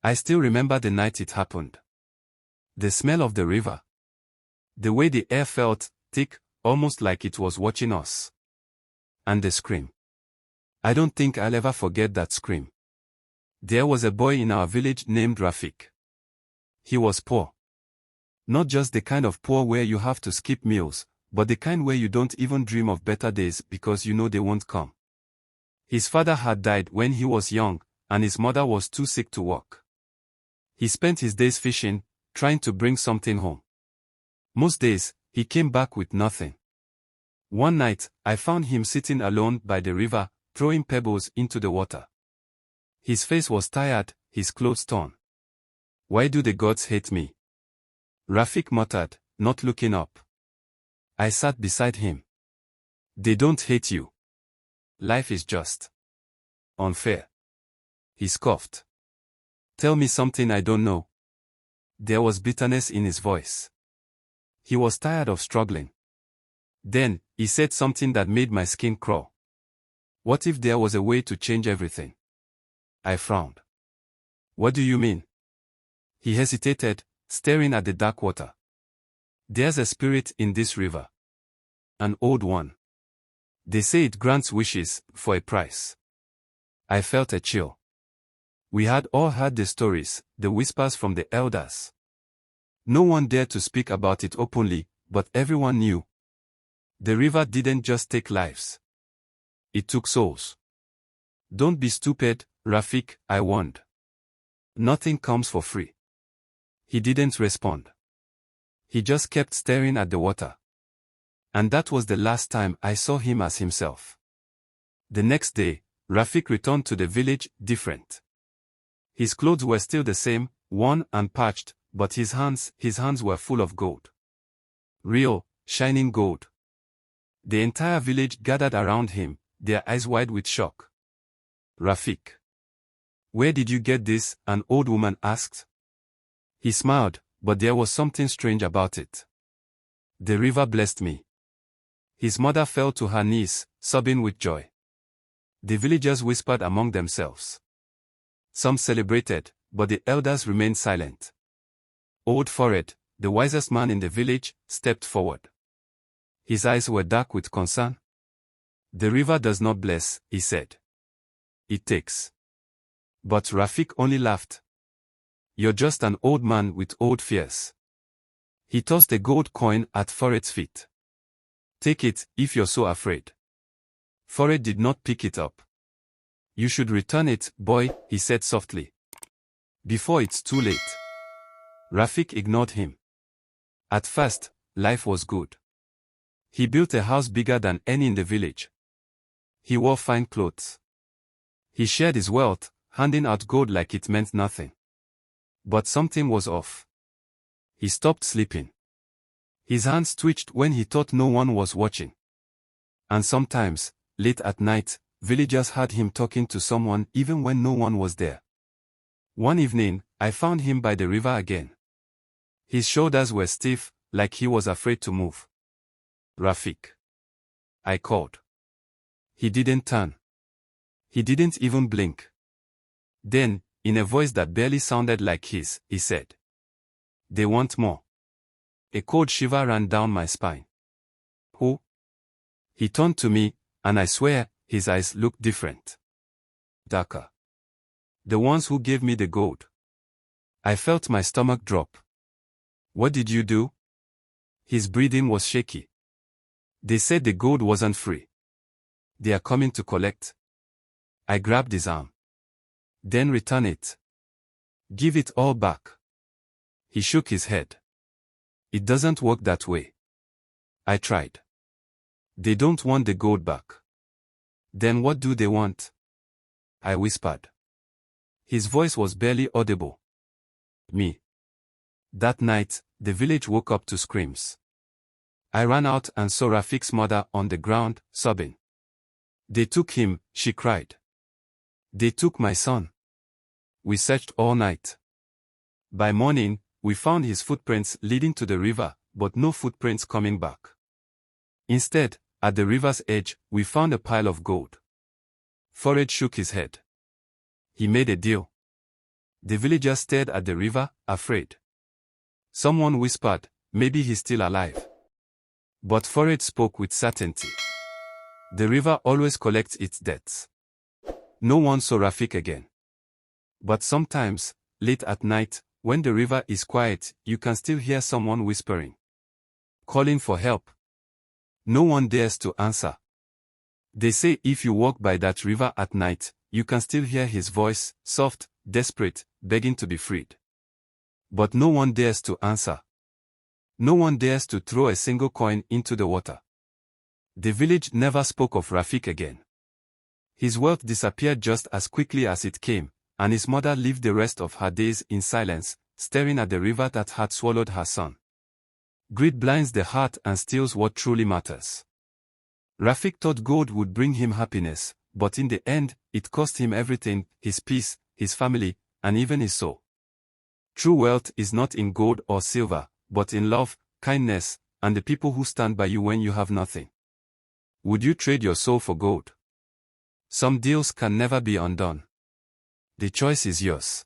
I still remember the night it happened. The smell of the river. The way the air felt, thick, almost like it was watching us. And the scream. I don't think I'll ever forget that scream. There was a boy in our village named Rafiq. He was poor. Not just the kind of poor where you have to skip meals, but the kind where you don't even dream of better days because you know they won't come. His father had died when he was young, and his mother was too sick to work. He spent his days fishing, trying to bring something home. Most days, he came back with nothing. One night, I found him sitting alone by the river, throwing pebbles into the water. His face was tired, his clothes torn. Why do the gods hate me? Rafiq muttered, not looking up. I sat beside him. They don't hate you. Life is just unfair. He scoffed. Tell me something I don't know. There was bitterness in his voice. He was tired of struggling. Then, he said something that made my skin crawl. What if there was a way to change everything? I frowned. What do you mean? He hesitated, staring at the dark water. There's a spirit in this river. An old one. They say it grants wishes, for a price. I felt a chill. We had all heard the stories, the whispers from the elders. No one dared to speak about it openly, but everyone knew. The river didn't just take lives. It took souls. Don't be stupid, Rafiq, I warned. Nothing comes for free. He didn't respond. He just kept staring at the water. And that was the last time I saw him as himself. The next day, Rafiq returned to the village, different. His clothes were still the same, worn and patched, but his hands were full of gold. Real, shining gold. The entire village gathered around him, their eyes wide with shock. Rafiq. Where did you get this? An old woman asked. He smiled, but there was something strange about it. The river blessed me. His mother fell to her knees, sobbing with joy. The villagers whispered among themselves. Some celebrated, but the elders remained silent. Old Forehead, the wisest man in the village, stepped forward. His eyes were dark with concern. The river does not bless, he said. It takes. But Rafiq only laughed. You're just an old man with old fears. He tossed a gold coin at Forehead's feet. Take it, if you're so afraid. Forehead did not pick it up. You should return it, boy, he said softly. Before it's too late. Rafiq ignored him. At first, life was good. He built a house bigger than any in the village. He wore fine clothes. He shared his wealth, handing out gold like it meant nothing. But something was off. He stopped sleeping. His hands twitched when he thought no one was watching. And sometimes, late at night, villagers heard him talking to someone even when no one was there. One evening, I found him by the river again. His shoulders were stiff, like he was afraid to move. Rafiq. I called. He didn't turn. He didn't even blink. Then, in a voice that barely sounded like his, he said, "They want more." A cold shiver ran down my spine. Who? He turned to me, and I swear, his eyes looked different. Darker. The ones who gave me the gold. I felt my stomach drop. What did you do? His breathing was shaky. They said the gold wasn't free. They are coming to collect. I grabbed his arm. Then return it. Give it all back. He shook his head. It doesn't work that way. I tried. They don't want the gold back. Then what do they want? I whispered. His voice was barely audible. Me. That night, the village woke up to screams. I ran out and saw Rafiq's mother on the ground, sobbing. They took him, she cried. They took my son. We searched all night. By morning, we found his footprints leading to the river, but no footprints coming back. Instead, at the river's edge, we found a pile of gold. Forehead shook his head. He made a deal. The villagers stared at the river, afraid. Someone whispered, maybe he's still alive. But Forage spoke with certainty. The river always collects its debts. No one saw Rafiq again. But sometimes, late at night, when the river is quiet, you can still hear someone whispering, calling for help. No one dares to answer. They say if you walk by that river at night, you can still hear his voice, soft, desperate, begging to be freed. But no one dares to answer. No one dares to throw a single coin into the water. The village never spoke of Rafiq again. His wealth disappeared just as quickly as it came, and his mother lived the rest of her days in silence, staring at the river that had swallowed her son. Greed blinds the heart and steals what truly matters. Rafiq thought gold would bring him happiness, but in the end, it cost him everything, his peace, his family, and even his soul. True wealth is not in gold or silver, but in love, kindness, and the people who stand by you when you have nothing. Would you trade your soul for gold? Some deals can never be undone. The choice is yours.